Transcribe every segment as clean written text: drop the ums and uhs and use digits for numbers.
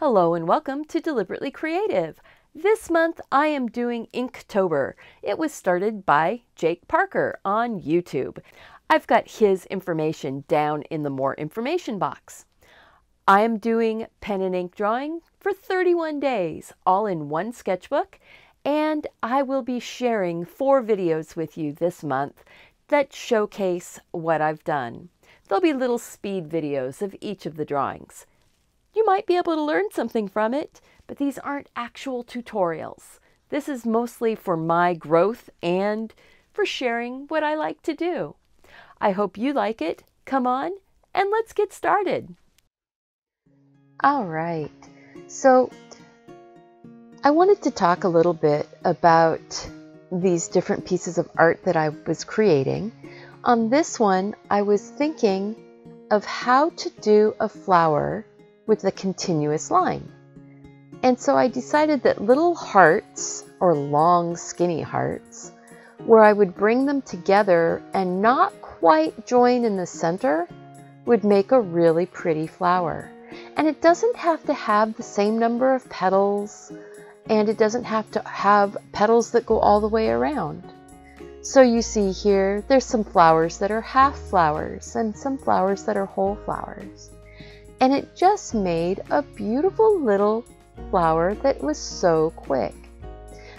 Hello and welcome to Deliberately Creative. This month I am doing Inktober. It was started by Jake Parker on YouTube. I've got his information down in the more information box. I am doing pen and ink drawing for 31 days, all in one sketchbook, and I will be sharing 4 videos with you this month that showcase what I've done. There'll be little speed videos of each of the drawings. You might be able to learn something from it, but these aren't actual tutorials. This is mostly for my growth and for sharing what I like to do. I hope you like it. Come on, and let's get started. All right, so I wanted to talk a little bit about these different pieces of art that I was creating. On this one, I was thinking of how to do a flower with a continuous line. And so I decided that little hearts, or long skinny hearts, where I would bring them together and not quite join in the center, would make a really pretty flower. And it doesn't have to have the same number of petals, and it doesn't have to have petals that go all the way around. So you see here, there's some flowers that are half flowers and some flowers that are whole flowers. And it just made a beautiful little flower that was so quick.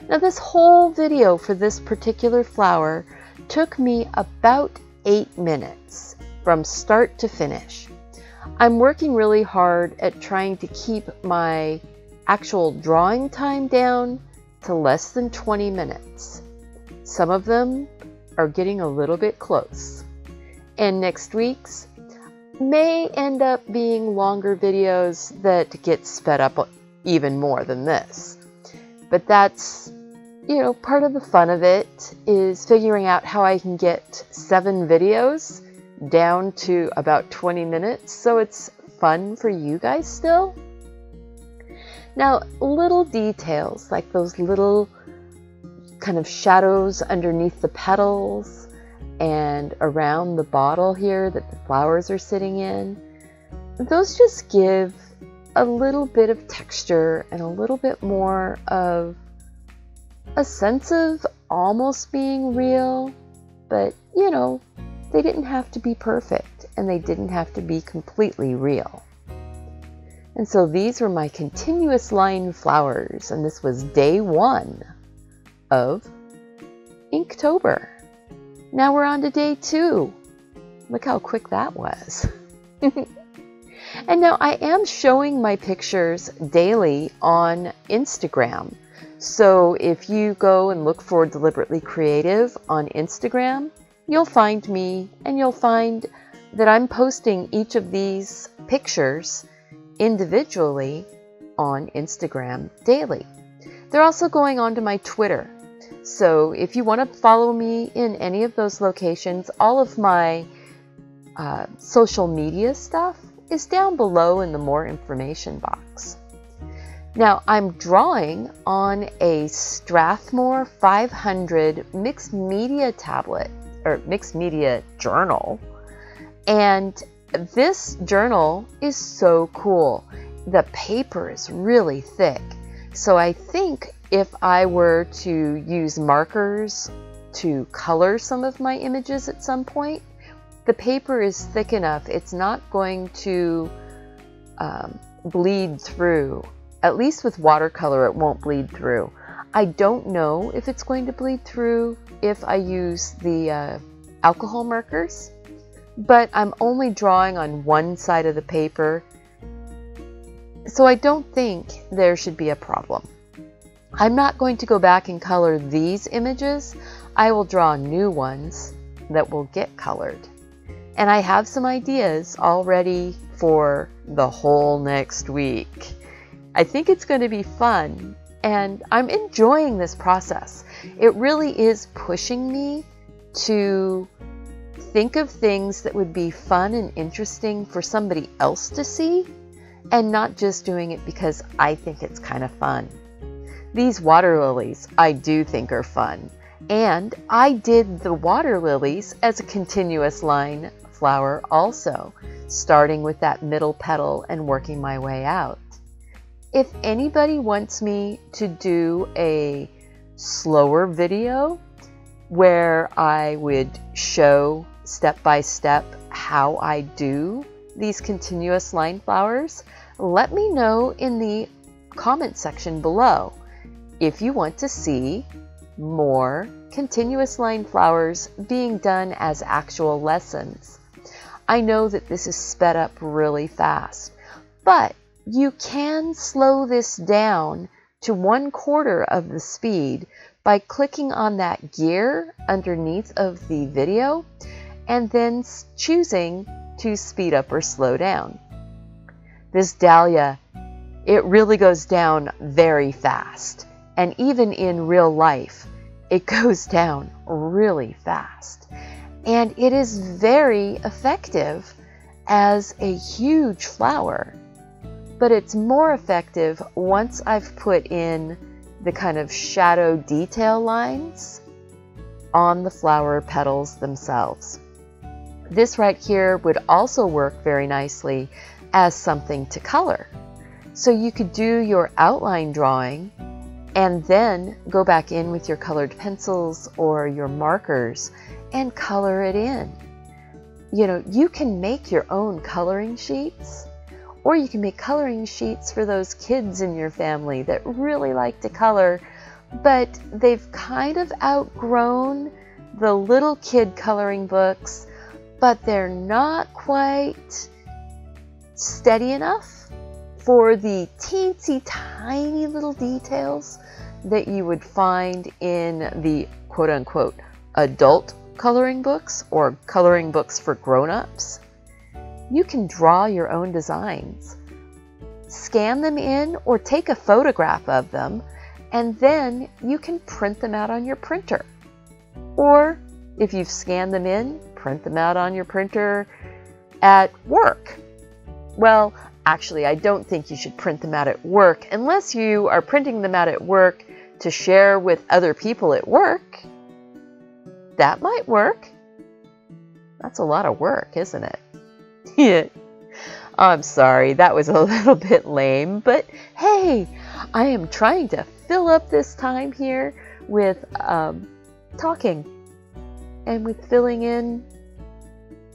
Now this whole video for this particular flower took me about 8 minutes from start to finish. I'm working really hard at trying to keep my actual drawing time down to less than 20 minutes. Some of them are getting a little bit close. And next week's may end up being longer videos that get sped up even more than this. But that's, part of the fun of it is figuring out how I can get 7 videos down to about 20 minutes so it's fun for you guys still. Now, little details like those little kind of shadows underneath the petals and around the bottle here that the flowers are sitting in, those just give a little bit of texture and a little bit more of a sense of almost being real, but they didn't have to be perfect and they didn't have to be completely real. And so these were my continuous line flowers, and this was day 1 of Inktober. Now we're on to day 2. Look how quick that was. And now I am showing my pictures daily on Instagram. So if you go and look for Deliberately Creative on Instagram, you'll find me and you'll find that I'm posting each of these pictures individually on Instagram daily. They're also going on to my Twitter. So if you want to follow me in any of those locations, all of my social media stuff is down below in the more information box. Now I'm drawing on a Strathmore 500 mixed media tablet, or mixed media journal. And this journal is so cool. The paper is really thick. So I think if I were to use markers to color some of my images at some point, the paper is thick enough. It's not going to bleed through. At least with watercolor, it won't bleed through. I don't know if it's going to bleed through if I use the alcohol markers, but I'm only drawing on one side of the paper, so I don't think there should be a problem. I'm not going to go back and color these images. I will draw new ones that will get colored. And I have some ideas already for the whole next week. I think it's going to be fun, and I'm enjoying this process. It really is pushing me to think of things that would be fun and interesting for somebody else to see, and not just doing it because I think it's kind of fun. These water lilies I do think are fun, and I did the water lilies as a continuous line flower also, starting with that middle petal and working my way out. If anybody wants me to do a slower video where I would show step by step how I do these continuous line flowers, let me know in the comment section below if you want to see more continuous line flowers being done as actual lessons. I know that this is sped up really fast, but you can slow this down to 1/4 of the speed by clicking on that gear underneath of the video and then choosing to speed up or slow down. This dahlia, it really goes down very fast, and even in real life it goes down really fast, and it is very effective as a huge flower. But it's more effective once I've put in the kind of shadow detail lines on the flower petals themselves. This right here would also work very nicely as something to color. So you could do your outline drawing and then go back in with your colored pencils or your markers and color it in. You know, you can make your own coloring sheets, or you can make coloring sheets for those kids in your family that really like to color, but they've kind of outgrown the little kid coloring books, but they're not quite steady enough for the teensy tiny little details that you would find in the quote-unquote adult coloring books or coloring books for grown-ups. You can draw your own designs, scan them in, or take a photograph of them, and then you can print them out on your printer. Or if you've scanned them in, print them out on your printer at work. Well, actually, I don't think you should print them out at work unless you are printing them out at work to share with other people at work. That might work. That's a lot of work, isn't it? Yeah. I'm sorry, that was a little bit lame, but hey, I am trying to fill up this time here with talking and with filling in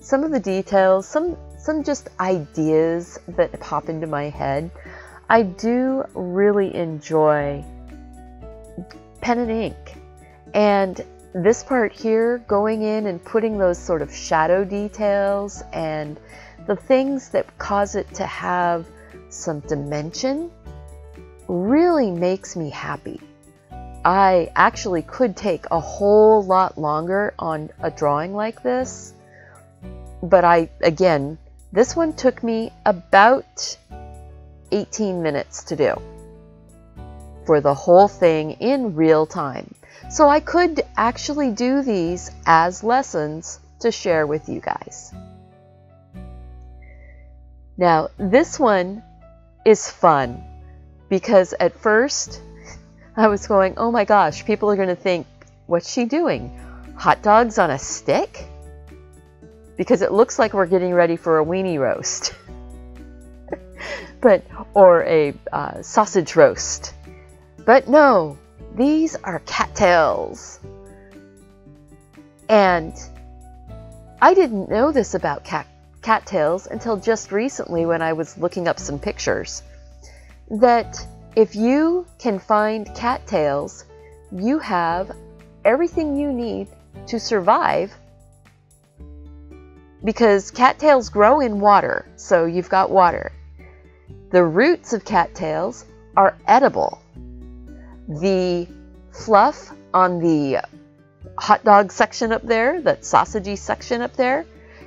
some of the details, some just ideas that pop into my head. I do really enjoy pen and ink, and this part here, going in and putting those sort of shadow details and the things that cause it to have some dimension, really makes me happy. I actually could take a whole lot longer on a drawing like this, but again, this one took me about 18 minutes to do for the whole thing in real time. So I could actually do these as lessons to share with you guys. Now, this one is fun because at first I was going, oh my gosh, people are going to think, what's she doing? Hot dogs on a stick? Because it looks like we're getting ready for a weenie roast. Or a sausage roast. But no, these are cattails. And I didn't know this about cattails until just recently when I was looking up some pictures. That if you can find cattails, you have everything you need to survive, because cattails grow in water, so you've got water. The roots of cattails are edible. The fluff on the hot dog section up there, that sausagey section up there,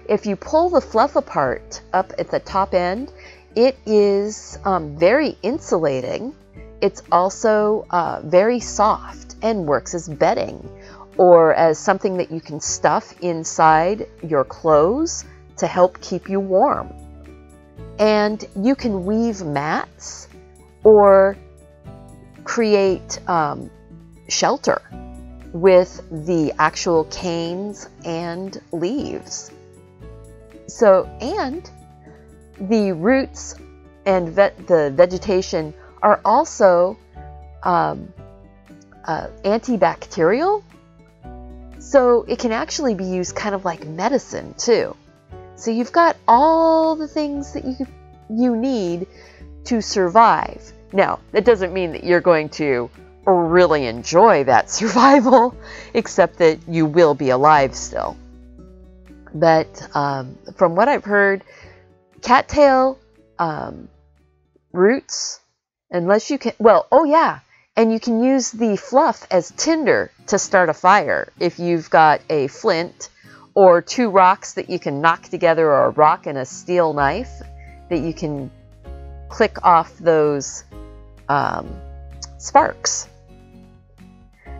if you pull the fluff apart up at the top end, it is very insulating. It's also very soft and works as bedding or as something that you can stuff inside your clothes to help keep you warm. And you can weave mats or create shelter with the actual canes and leaves. So, and the roots and the vegetation are also antibacterial. So it can actually be used kind of like medicine too. So you've got all the things that you need to survive. Now, that doesn't mean that you're going to really enjoy that survival, except that you will be alive still. But from what I've heard, cattail roots, unless you can, well, oh yeah, and you can use the fluff as tinder to start a fire if you've got a flint or 2 rocks that you can knock together, or a rock and a steel knife that you can click off those sparks.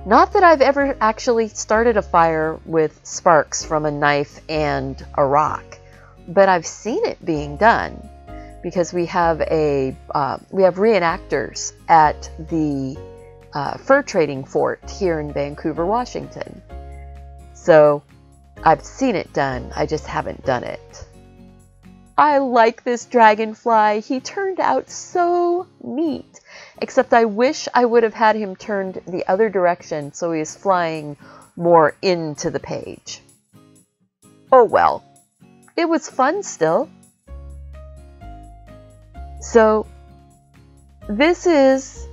Not that I've ever actually started a fire with sparks from a knife and a rock, but I've seen it being done because we have reenactors at the fur trading fort here in Vancouver, Washington. So I've seen it done, I just haven't done it. I like this dragonfly. He turned out so neat. Except I wish I would have had him turned the other direction so he is flying more into the page. Oh well, it was fun still. So this is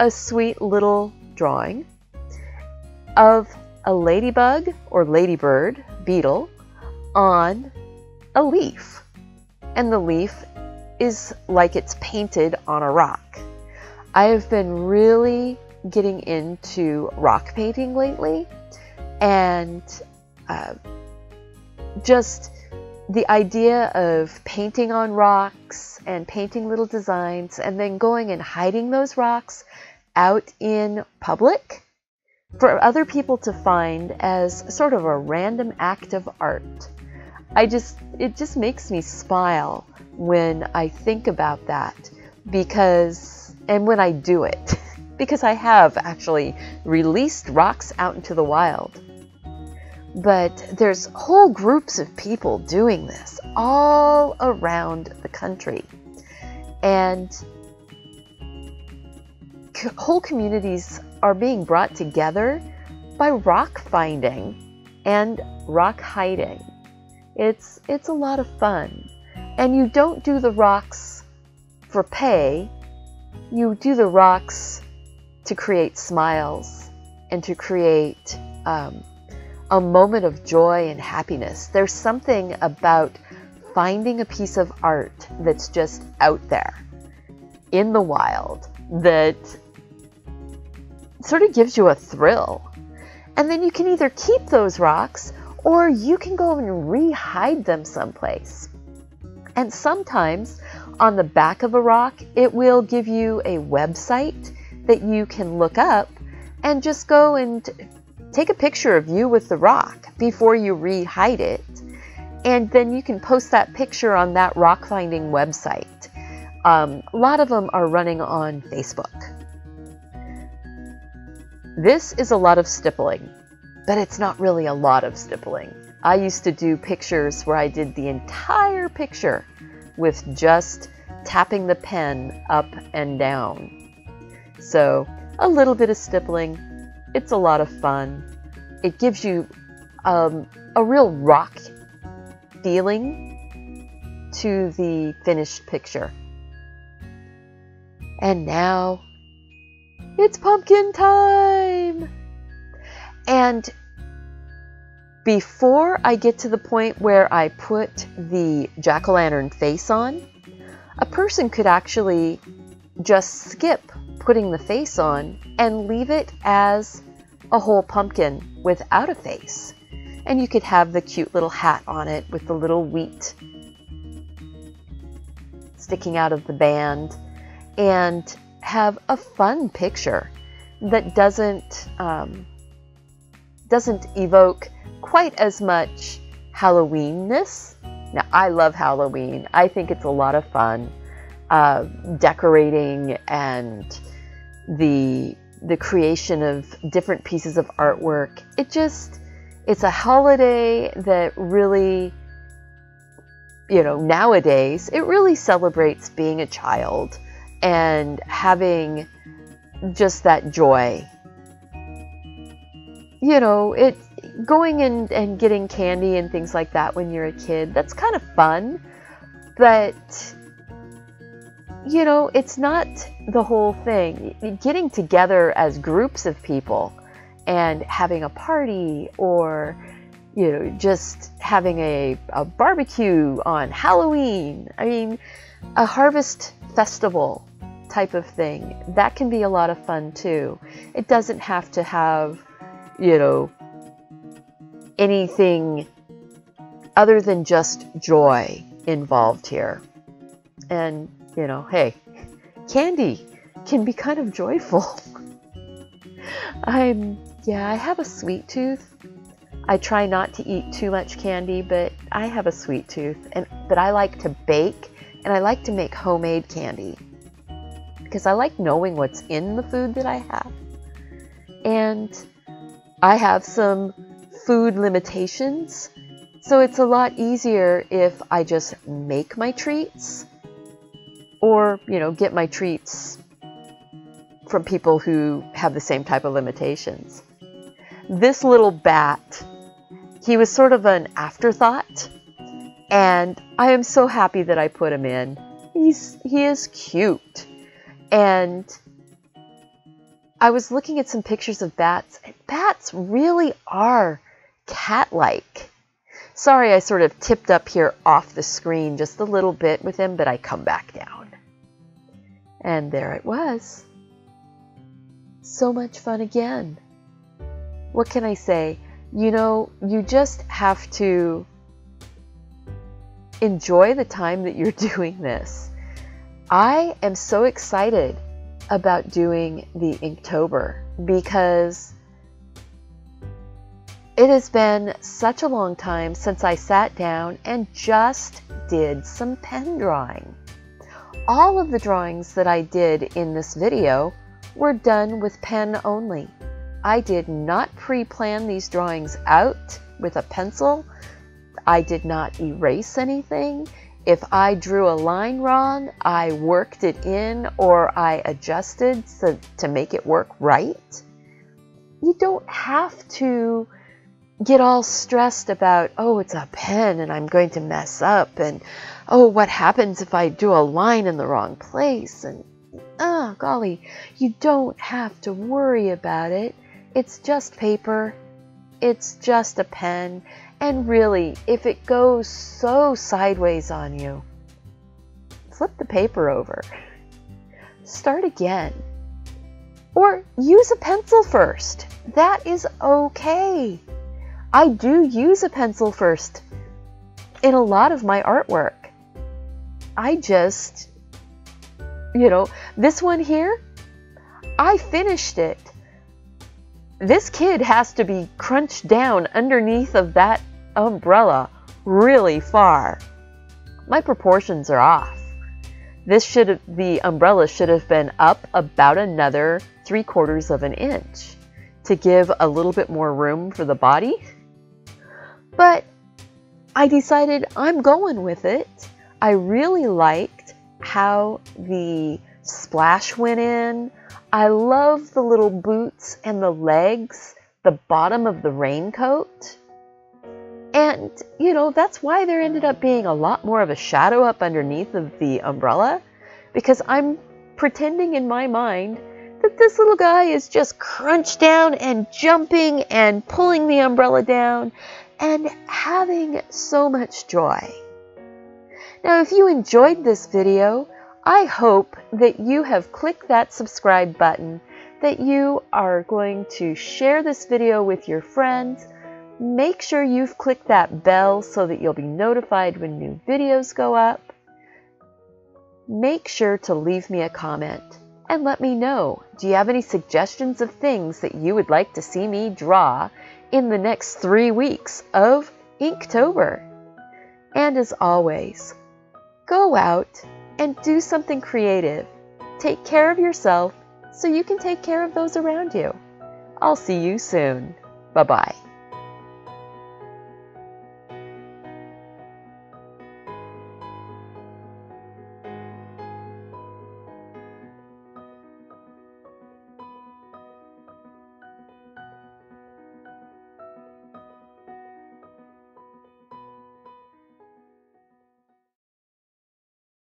a sweet little drawing of a ladybug or ladybird beetle on a leaf. And the leaf is like it's painted on a rock. I have been really getting into rock painting lately, and just the idea of painting on rocks and painting little designs and then going and hiding those rocks out in public for other people to find as sort of a random act of art. It just makes me smile when I think about that, and when I do it, because I have actually released rocks out into the wild. But there's whole groups of people doing this all around the country. And whole communities are being brought together by rock finding and rock hiding. It's a lot of fun. And you don't do the rocks for pay. You do the rocks to create smiles and to create a moment of joy and happiness. There's something about finding a piece of art that's just out there in the wild that sort of gives you a thrill. And then you can either keep those rocks or you can go and re-hide them someplace. And sometimes on the back of a rock, it will give you a website that you can look up and just go and take a picture of you with the rock before you re-hide it. And then you can post that picture on that rock finding website. A lot of them are running on Facebook. This is a lot of stippling, but it's not really a lot of stippling. I used to do pictures where I did the entire picture with just tapping the pen up and down. So a little bit of stippling. It's a lot of fun. It gives you a real rock feeling to the finished picture. And now it's pumpkin time! And before I get to the point where I put the jack-o'-lantern face on, a person could actually just skip putting the face on and leave it as a whole pumpkin without a face. And you could have the cute little hat on it with the little wheat sticking out of the band, and have a fun picture that doesn't evoke quite as much Halloweenness. Now, I love Halloween. I think it's a lot of fun. Decorating and the creation of different pieces of artwork. It's a holiday that really, nowadays, it really celebrates being a child and having just that joy. You know, going and getting candy and things like that when you're a kid, that's kind of fun, but you know, it's not the whole thing. Getting together as groups of people and having a party, or you know, just having a barbecue on Halloween, I mean, a harvest festival type of thing, that can be a lot of fun too. It doesn't have to have, you know, anything other than just joy involved here. And, you know, hey, candy can be kind of joyful. I have a sweet tooth. I try not to eat too much candy, but I have a sweet tooth, but I like to bake, and I like to make homemade candy because I like knowing what's in the food that I have. And I have some food limitations, so it's a lot easier if I just make my treats, or, you know, get my treats from people who have the same type of limitations. This little bat, he was sort of an afterthought, and I am so happy that I put him in. He is cute. And I was looking at some pictures of bats, and bats really are cat-like. Sorry, I sort of tipped up here off the screen just a little bit with him, but I come back down. And there it was. So much fun again. What can I say? You know, you just have to enjoy the time that you're doing this. I am so excited about doing the Inktober because it has been such a long time since I sat down and just did some pen drawing. All of the drawings that I did in this video were done with pen only. I did not pre-plan these drawings out with a pencil. I did not erase anything. If I drew a line wrong, I worked it in or I adjusted to make it work right. You don't have to get all stressed about, oh, it's a pen and I'm going to mess up, and oh, what happens if I do a line in the wrong place, and oh, golly, you don't have to worry about it. It's just paper. It's just a pen. And really, if it goes so sideways on you, flip the paper over. Start again. Or use a pencil first. That is okay. I do use a pencil first in a lot of my artwork. I just, you know, this one here, I finished it. This kid has to be crunched down underneath of that umbrella really far. My proportions are off. The umbrella should have been up about another 3/4 of an inch to give a little bit more room for the body. But I decided I'm going with it. I really liked how the splash went in. I love the little boots and the legs, the bottom of the raincoat. And, you know, that's why there ended up being a lot more of a shadow up underneath of the umbrella, because I'm pretending in my mind that this little guy is just crunched down and jumping and pulling the umbrella down and having so much joy. Now, if you enjoyed this video, I hope that you have clicked that subscribe button, that you are going to share this video with your friends. Make sure you've clicked that bell so that you'll be notified when new videos go up. Make sure to leave me a comment and let me know. Do you have any suggestions of things that you would like to see me draw in the next 3 weeks of Inktober? And as always, go out and do something creative. Take care of yourself so you can take care of those around you. I'll see you soon. Bye-bye.